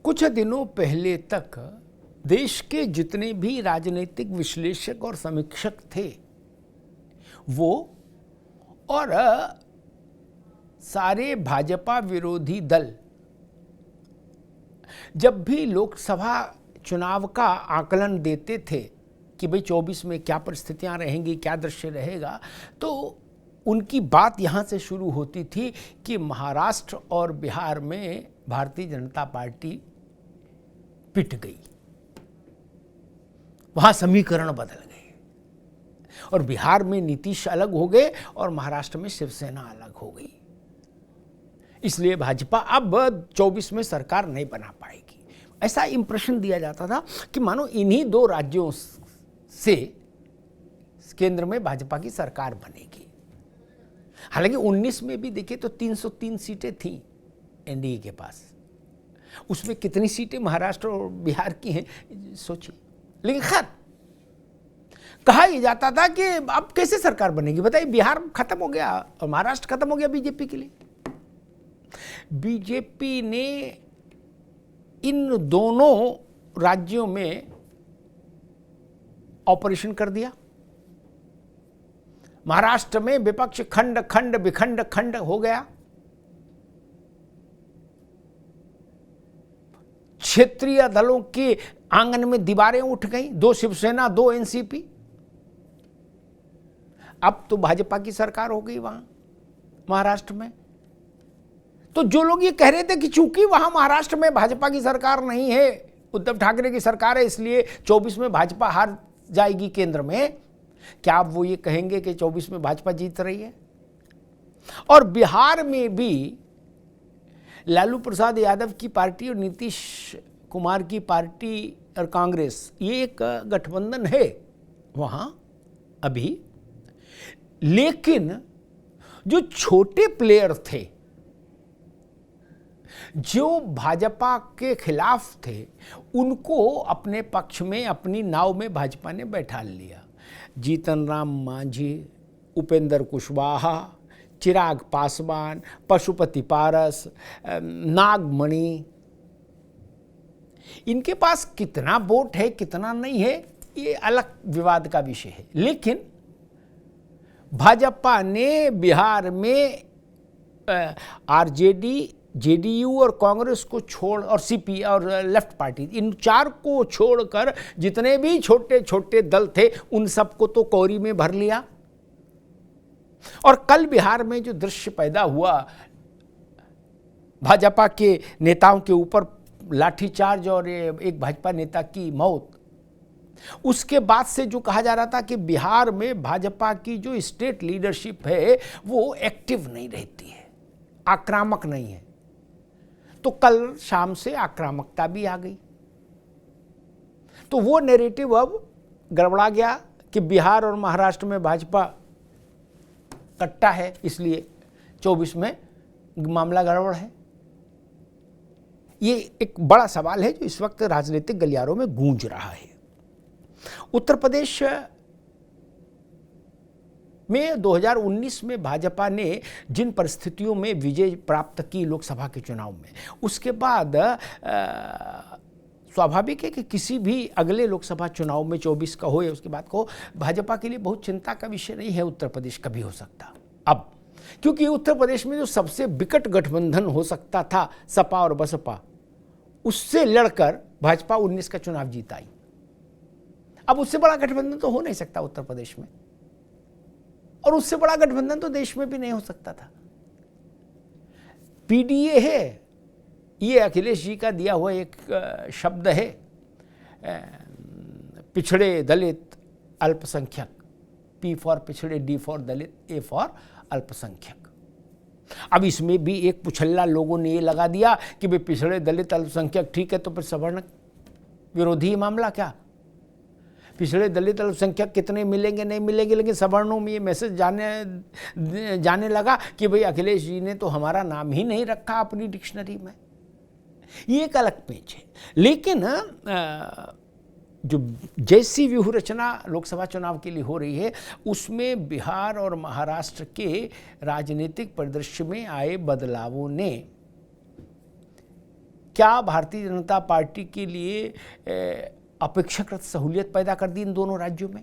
कुछ दिनों पहले तक देश के जितने भी राजनीतिक विश्लेषक और समीक्षक थे वो और सारे भाजपा विरोधी दल जब भी लोकसभा चुनाव का आकलन देते थे कि भाई 24 में क्या परिस्थितियां रहेंगी, क्या दृश्य रहेगा, तो उनकी बात यहाँ से शुरू होती थी कि महाराष्ट्र और बिहार में भारतीय जनता पार्टी पिट गई, वहाँ समीकरण बदल गए और बिहार में नीतीश अलग हो गए और महाराष्ट्र में शिवसेना अलग हो गई। इसलिए भाजपा अब 24 में सरकार नहीं बना पाएगी। ऐसा इंप्रेशन दिया जाता था कि मानो इन्हीं दो राज्यों से केंद्र में भाजपा की सरकार बनेगी। हालांकि 19 में भी देखें तो 303 सीटें थीं एनडीए के पास, उसमें कितनी सीटें महाराष्ट्र और बिहार की हैं सोचिए। लेकिन खैर कहा यह जाता था कि अब कैसे सरकार बनेगी, बताइए, बिहार खत्म हो गया और महाराष्ट्र खत्म हो गया बीजेपी के लिए। बीजेपी ने इन दोनों राज्यों में ऑपरेशन कर दिया। महाराष्ट्र में विपक्ष खंड खंड विखंड खंड हो गया। क्षेत्रीय दलों के आंगन में दीवारें उठ गई, 2 शिवसेना 2 एनसीपी। अब तो भाजपा की सरकार हो गई वहां महाराष्ट्र में। तो जो लोग ये कह रहे थे कि चूंकि वहां महाराष्ट्र में भाजपा की सरकार नहीं है, उद्धव ठाकरे की सरकार है, इसलिए 24 में भाजपा हार जाएगी केंद्र में, क्या आप वो ये कहेंगे कि 24 में भाजपा जीत रही है? और बिहार में भी लालू प्रसाद यादव की पार्टी और नीतीश कुमार की पार्टी और कांग्रेस, ये एक गठबंधन है वहां अभी। लेकिन जो छोटे प्लेयर थे, जो भाजपा के खिलाफ थे, उनको अपने पक्ष में, अपनी नाव में भाजपा ने बैठा लिया। जीतन राम मांझी, उपेंद्र कुशवाहा, चिराग पासवान, पशुपति पारस, नागमणि, इनके पास कितना वोट है कितना नहीं है ये अलग विवाद का विषय है। लेकिन भाजपा ने बिहार में आरजेडी, जेडीयू और कांग्रेस को छोड़ और सीपी और लेफ्ट पार्टी, इन 4 को छोड़कर जितने भी छोटे छोटे दल थे उन सबको तो कौरी में भर लिया। और कल बिहार में जो दृश्य पैदा हुआ, भाजपा के नेताओं के ऊपर लाठीचार्ज और एक भाजपा नेता की मौत, उसके बाद से जो कहा जा रहा था कि बिहार में भाजपा की जो स्टेट लीडरशिप है वो एक्टिव नहीं रहती है, आक्रामक नहीं है, तो कल शाम से आक्रामकता भी आ गई। तो वो नैरेटिव अब गड़बड़ा गया कि बिहार और महाराष्ट्र में भाजपा कट्टा है, इसलिए 24 में मामला गड़बड़ है। ये एक बड़ा सवाल है जो इस वक्त राजनीतिक गलियारों में गूंज रहा है। उत्तर प्रदेश में 2019 में भाजपा ने जिन परिस्थितियों में विजय प्राप्त की लोकसभा के चुनाव में, उसके बाद स्वाभाविक है कि किसी भी अगले लोकसभा चुनाव में 24 का हो या उसके बाद को, भाजपा के लिए बहुत चिंता का विषय नहीं है उत्तर प्रदेश कभी हो सकता अब, क्योंकि उत्तर प्रदेश में जो सबसे विकट गठबंधन हो सकता था सपा और बसपा, उससे लड़कर भाजपा 19 का चुनाव जीत आई। अब उससे बड़ा गठबंधन तो हो नहीं सकता उत्तर प्रदेश में, और उससे बड़ा गठबंधन तो देश में भी नहीं हो सकता था। पीडीए है, ये अखिलेश जी का दिया हुआ एक शब्द है, पिछड़े दलित अल्पसंख्यक, पी फॉर पिछड़े, D for Dalit, A for अल्पसंख्यक। अब इसमें भी एक पुछल्ला लोगों ने ये लगा दिया कि भाई पिछड़े दलित अल्पसंख्यक ठीक है, तो फिर सवर्ण विरोधी मामला क्या? पिछड़े दलित अल्पसंख्यक कितने मिलेंगे नहीं मिलेंगे, लेकिन सवर्णों में ये मैसेज जाने लगा कि भाई अखिलेश जी ने तो हमारा नाम ही नहीं रखा अपनी डिक्शनरी में। ये एक अलग पेज है। लेकिन जो जैसी व्यूह रचना लोकसभा चुनाव के लिए हो रही है, उसमें बिहार और महाराष्ट्र के राजनीतिक परिदृश्य में आए बदलावों ने क्या भारतीय जनता पार्टी के लिए अपेक्षाकृत सहूलियत पैदा कर दी इन दोनों राज्यों में?